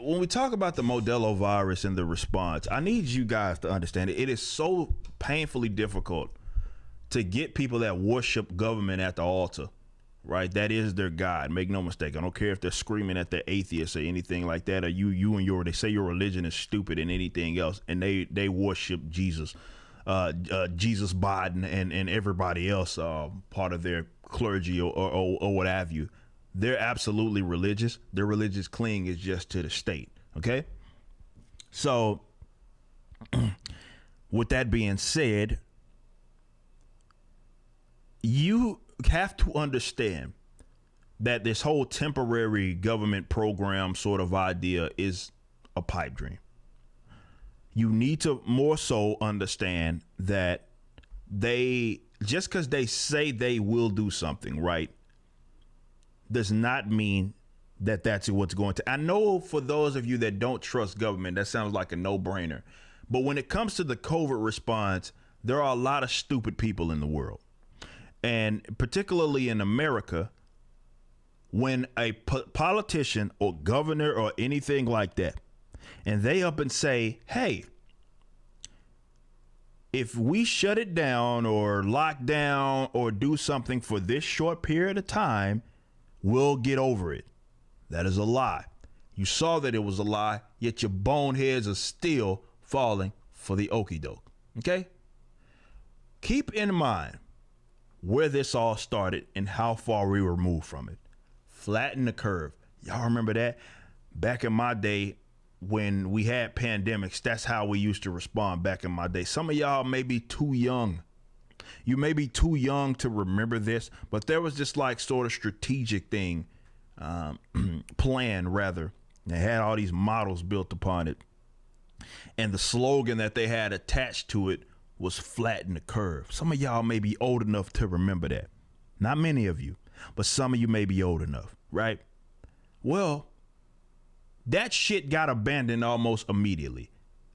when we talk about the Modelo virus and the response, I need you guys to understand it. It is so painfully difficult to get people that worship government at the altar, right? That is their God. Make no mistake. I don't care if they're screaming at the atheists or anything like that, or they say your religion is stupid and anything else, and they worship Jesus, Jesus Biden and everybody else, part of their clergy or what have you. They're absolutely religious. Their religious cling is just to the state. Okay. So with that being said, you have to understand that this whole temporary government program sort of idea is a pipe dream. You need to more so understand that just because they say they will do something, right, does not mean that that's what's going to. I know for those of you that don't trust government, that sounds like a no-brainer. But when it comes to the COVID response, there are a lot of stupid people in the world. And particularly in America, when a politician or governor or anything like that, and they up and say, hey, if we shut it down or lock down or do something for this short period of time, we'll get over it. That is a lie. You saw that it was a lie, yet your boneheads are still falling for the okie doke. Okay? Keep in mind where this all started and how far we were removed from it. Flatten the curve. Y'all remember that? Back in my day, when we had pandemics, that's how we used to respond back in my day. Some of y'all may be too young. You may be too young to remember this, but there was this like sort of strategic thing, plan rather. They had all these models built upon it. And the slogan that they had attached to it was flatten the curve. Some of y'all may be old enough to remember that. Not many of you, but some of you may be old enough, right? Well, that shit got abandoned almost immediately.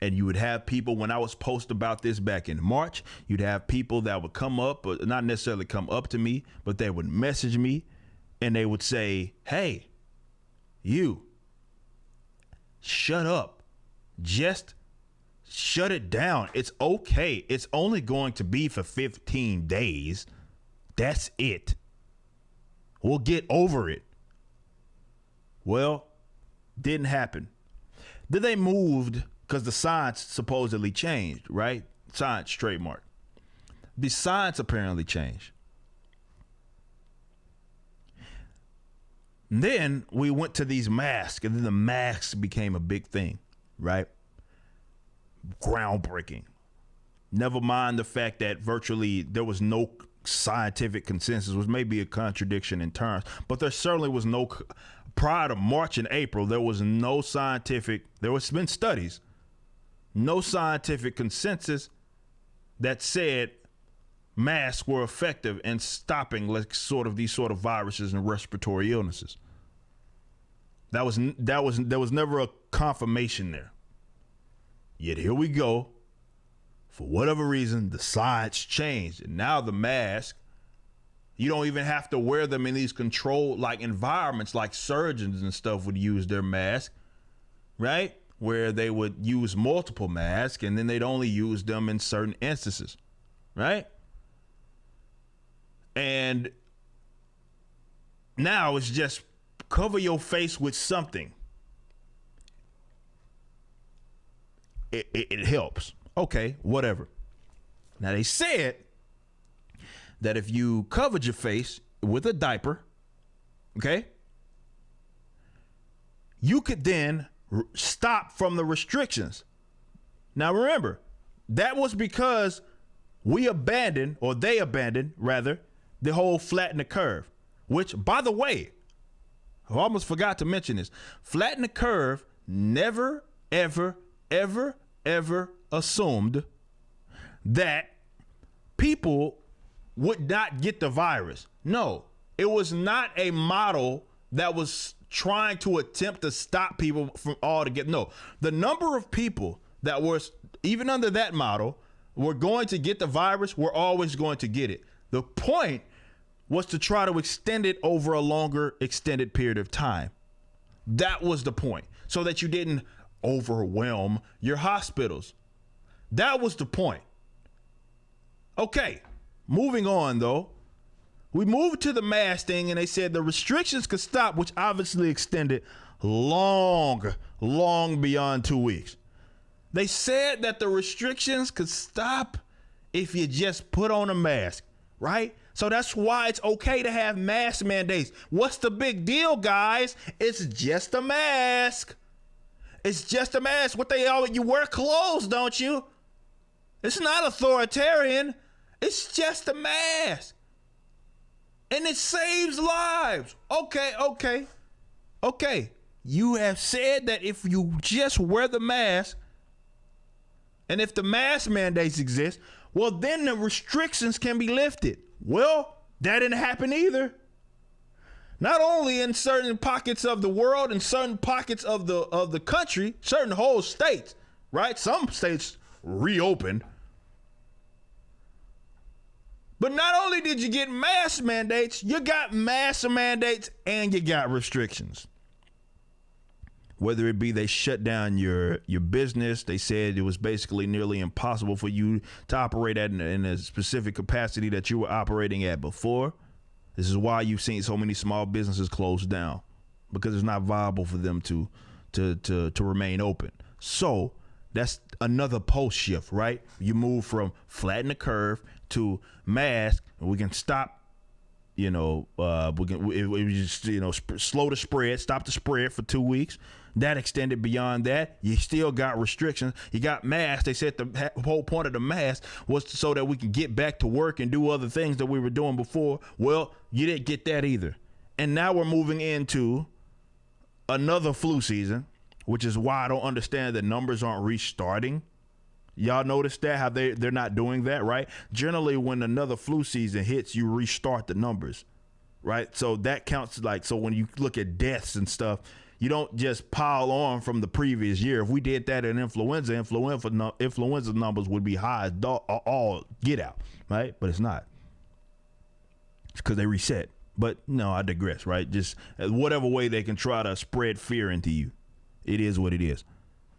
And you would have people, when I was posting about this back in March, you'd have people that would come up, or not necessarily come up to me, but they would message me and they would say, hey, you shut up. Just shut it down. It's okay. It's only going to be for 15 days. That's it. We'll get over it. Well, didn't happen. Then they moved because the science supposedly changed, right? Science trademark. The science apparently changed. And then we went to these masks, and then the masks became a big thing, right? Groundbreaking. Never mind the fact that virtually there was no scientific consensus, was maybe a contradiction in terms, but there certainly was no, prior to March and April, there was no scientific, there was been studies, no scientific consensus that said masks were effective in stopping like these sort of viruses and respiratory illnesses. There was never a confirmation there. Yet here we go. For whatever reason, the science changed. And now the mask, you don't even have to wear them in these controlled like environments, like surgeons and stuff would use their mask, right? Where they would use multiple masks and then they'd only use them in certain instances, right? And now it's just cover your face with something. It helps. Okay, whatever. Now they said that if you covered your face with a diaper, okay, you could then stop from the restrictions. Now remember, that was because they abandoned rather, the whole flatten the curve, which, by the way, I almost forgot to mention this. Flatten the curve never, ever, ever, ever assumed that people would not get the virus. No, it was not a model that was trying to attempt to stop people from all to get. No, the number of people that were, even under that model, were going to get the virus were always going to get it. The point was to try to extend it over a longer extended period of time. That was the point. So that you didn't overwhelm your hospitals. That was the point. Okay, moving on though. We moved to the mask thing and they said the restrictions could stop, which obviously extended long beyond 2 weeks. They said that the restrictions could stop if you just put on a mask, right? So that's why it's okay to have mask mandates. What's the big deal, guys? It's just a mask. It's just a mask. You wear clothes, don't you? It's not authoritarian. It's just a mask. And it saves lives. Okay. You have said that if you just wear the mask, and if the mask mandates exist, well, then the restrictions can be lifted. Well, that didn't happen either. Not only in certain pockets of the world and certain pockets of the country, certain whole states, right? Some states reopened. But not only did you get mask mandates, you got mask mandates and you got restrictions. Whether it be they shut down your business, they said it was basically nearly impossible for you to operate in a specific capacity that you were operating at before. This is why you've seen so many small businesses close down, because it's not viable for them to remain open. So that's another post shift, right? You move from flatten the curve to mask, and we can stop. We just slow the spread, stop the spread for 2 weeks. That extended beyond that. You still got restrictions. You got masks. They said the whole point of the mask was so that we can get back to work and do other things that we were doing before. Well, you didn't get that either. And now we're moving into another flu season, which is why I don't understand that numbers aren't restarting. Y'all notice that, how they're not doing that, right? Generally, when another flu season hits, you restart the numbers, right? So that counts so when you look at deaths and stuff, you don't just pile on from the previous year. If we did that in influenza numbers would be high as all get out, right? But it's not. It's because they reset. But no, I digress, right? Just whatever way they can try to spread fear into you. It is what it is.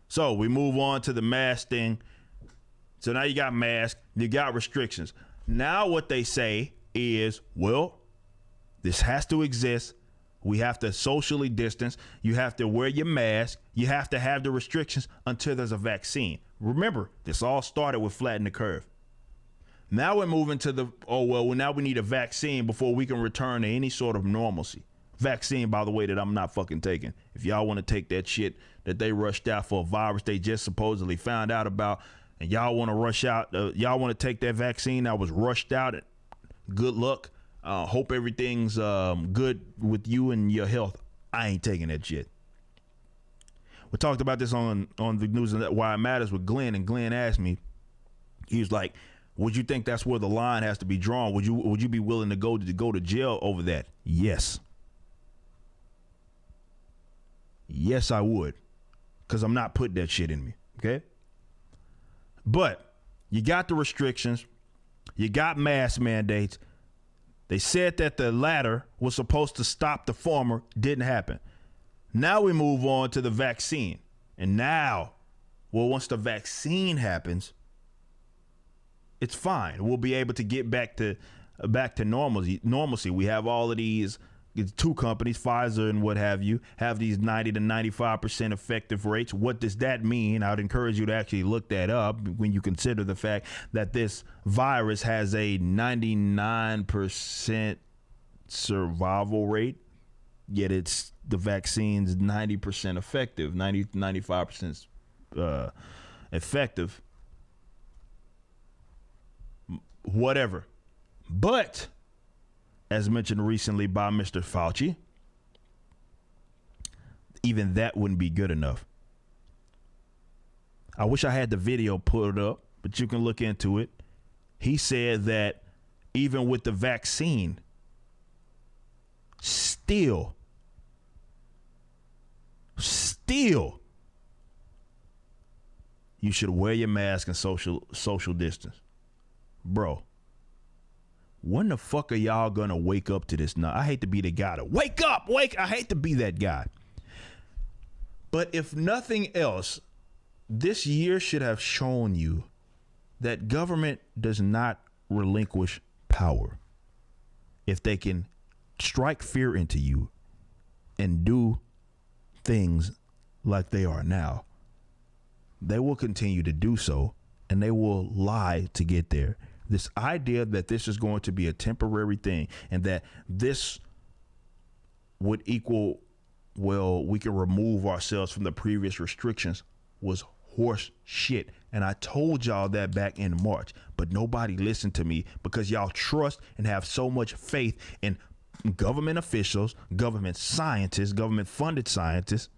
So we move on to the mask thing. So now you got masks, you got restrictions. Now what they say is, well, this has to exist. We have to socially distance. You have to wear your mask. You have to have the restrictions until there's a vaccine. Remember, this all started with flatten the curve. Now we're moving to now we need a vaccine before we can return to any sort of normalcy. Vaccine, by the way, that I'm not fucking taking. If y'all want to take that shit that they rushed out for a virus they just supposedly found out about, and y'all want to rush out, y'all want to take that vaccine that was rushed out, good luck. Hope everything's good with you and your health. I ain't taking that shit. We talked about this on the news and why it matters with Glenn, and Glenn asked me, he was like, would you think that's where the line has to be drawn? Would you be willing to go to jail over that? Yes. Yes, I would, because I'm not putting that shit in me, okay? But you got the restrictions. You got mask mandates. They said that the latter was supposed to stop the former. Didn't happen. Now we move on to the vaccine. And now, once the vaccine happens, it's fine. We'll be able to get back to normalcy. We have all of these two companies, Pfizer and what have you, have these 90 to 95% effective rates. What does that mean? I would encourage you to actually look that up when you consider the fact that this virus has a 99% survival rate, yet it's the vaccine's 90% effective, 90 to 95% effective. Whatever. But as mentioned recently by Mr. Fauci, even that wouldn't be good enough. I wish I had the video put up, but you can look into it. He said that even with the vaccine, still, you should wear your mask and social distance. Bro. When the fuck are y'all gonna wake up to this now? I hate to be the guy to wake up. I hate to be that guy. But if nothing else, this year should have shown you that government does not relinquish power. If they can strike fear into you and do things like they are now, they will continue to do so, and they will lie to get there. This idea that this is going to be a temporary thing and that this would equal, well, we can remove ourselves from the previous restrictions was horse shit. And I told y'all that back in March, but nobody listened to me because y'all trust and have so much faith in government officials, government scientists, government funded scientists.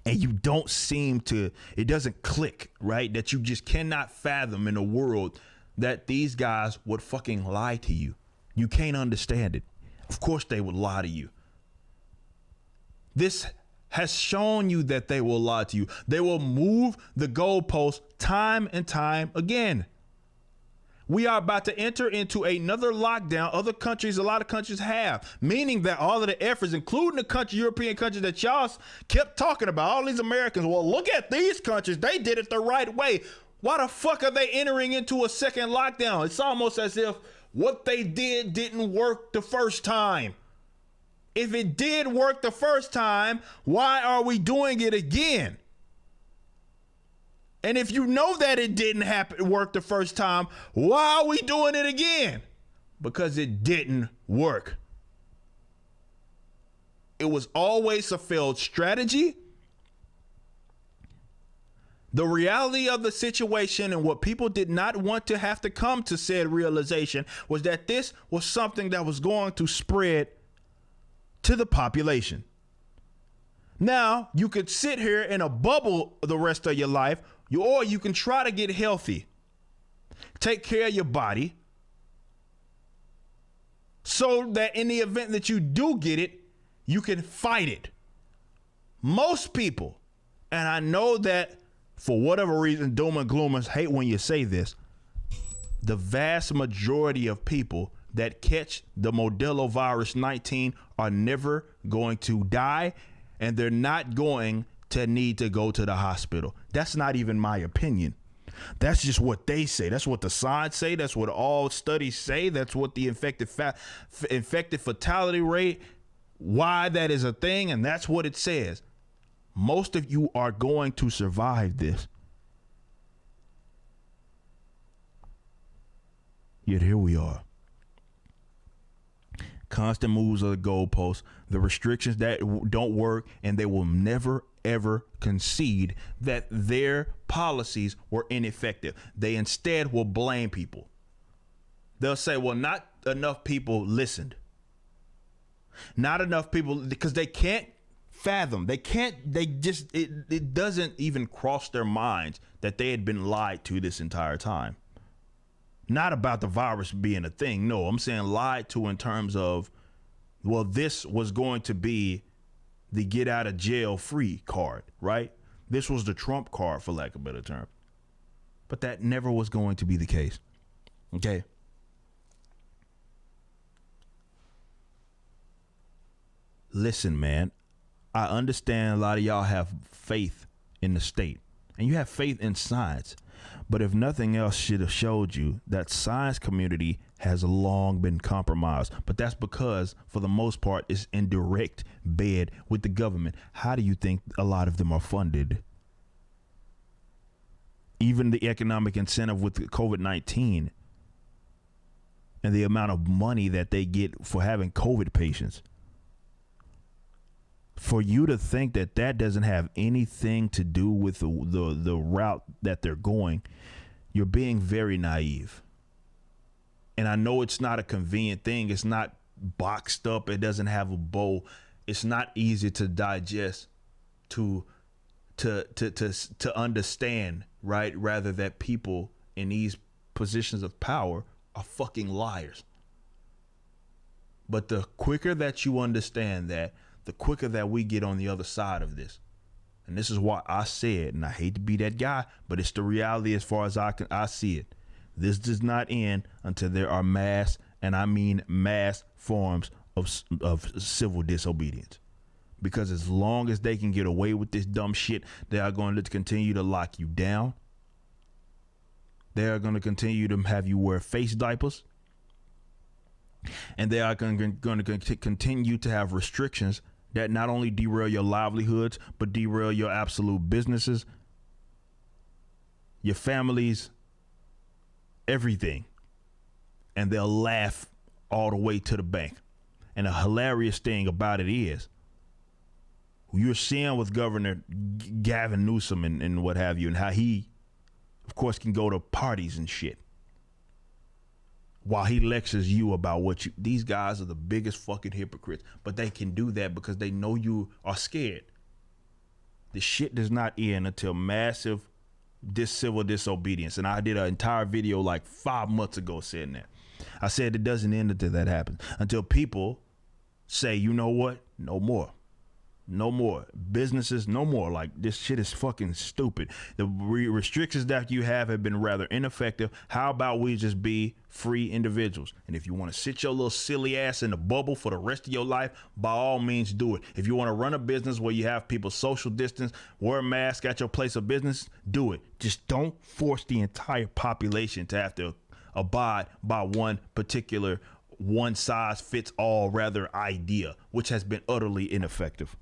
And you don't seem to, it doesn't click, right? That you just cannot fathom in a world that these guys would fucking lie to you. You can't understand it. Of course they would lie to you. This has shown you that they will lie to you. They will move the goalposts time and time again. We are about to enter into another lockdown. Other countries, a lot of countries have, meaning that all of the efforts, including the country, European countries that y'all kept talking about, all these Americans, well, look at these countries. They did it the right way. Why the fuck are they entering into a second lockdown? It's almost as if what they did didn't work the first time. If it did work the first time, why are we doing it again? And if you know that it didn't work the first time, why are we doing it again? Because it didn't work. It was always a failed strategy. The reality of the situation and what people did not want to have to come to said realization was that this was something that was going to spread to the population. Now, you could sit here in a bubble the rest of your life, or you can try to get healthy. Take care of your body so that in the event that you do get it, you can fight it. Most people, and I know that for whatever reason, doom and gloomers hate when you say this, the vast majority of people that catch the Modelo virus 19 are never going to die, and they're not going to need to go to the hospital. That's not even my opinion. That's just what they say. That's what the science say. That's what all studies say. That's what the infected fatality rate, why that is a thing, and that's what it says. Most of you are going to survive this. Yet here we are. Constant moves of the goalposts, the restrictions that don't work, and they will never, ever concede that their policies were ineffective. They instead will blame people. They'll say, well, not enough people listened. Not enough people, because they can't fathom. It doesn't even cross their minds that they had been lied to this entire time. Not about the virus being a thing. No, I'm saying lied to in terms of, well, this was going to be the get out of jail free card, right? This was the Trump card, for lack of a better term. But that never was going to be the case. Okay. Listen, man, I understand a lot of y'all have faith in the state and you have faith in science. But if nothing else should have showed you that science community has long been compromised. But that's because, for the most part, it's in direct bed with the government. How do you think a lot of them are funded? Even the economic incentive with COVID-19 and the amount of money that they get for having COVID patients. For you to think that that doesn't have anything to do with the route that they're going, you're being very naive. And I know it's not a convenient thing. It's not boxed up. It doesn't have a bow. It's not easy to digest, to understand, right? Rather that people in these positions of power are fucking liars. But the quicker that you understand that, the quicker that we get on the other side of this. And this is why I said, and I hate to be that guy, but it's the reality as far as I see it. This does not end until there are mass, and I mean mass forms of civil disobedience. Because as long as they can get away with this dumb shit, they are going to continue to lock you down. They are going to continue to have you wear face diapers. And they are going to continue to have restrictions that not only derail your livelihoods, but derail your absolute businesses, your families, everything. And they'll laugh all the way to the bank. And the hilarious thing about it is, you're seeing with Governor Gavin Newsom and what have you, and how he, of course, can go to parties and shit while he lectures you about what you. These guys are the biggest fucking hypocrites, but they can do that because they know you are scared. The shit does not end until massive civil disobedience. And I did an entire video like 5 months ago saying that. I said it doesn't end until that happens. Until people say, you know what? No more. No more. Businesses, no more. Like, this shit is fucking stupid. The restrictions that you have been rather ineffective. How about we just be free individuals? And if you want to sit your little silly ass in a bubble for the rest of your life, by all means do it. If you want to run a business where you have people social distance, wear a mask at your place of business, do it. Just don't force the entire population to have to abide by one particular one size fits all rather idea, which has been utterly ineffective.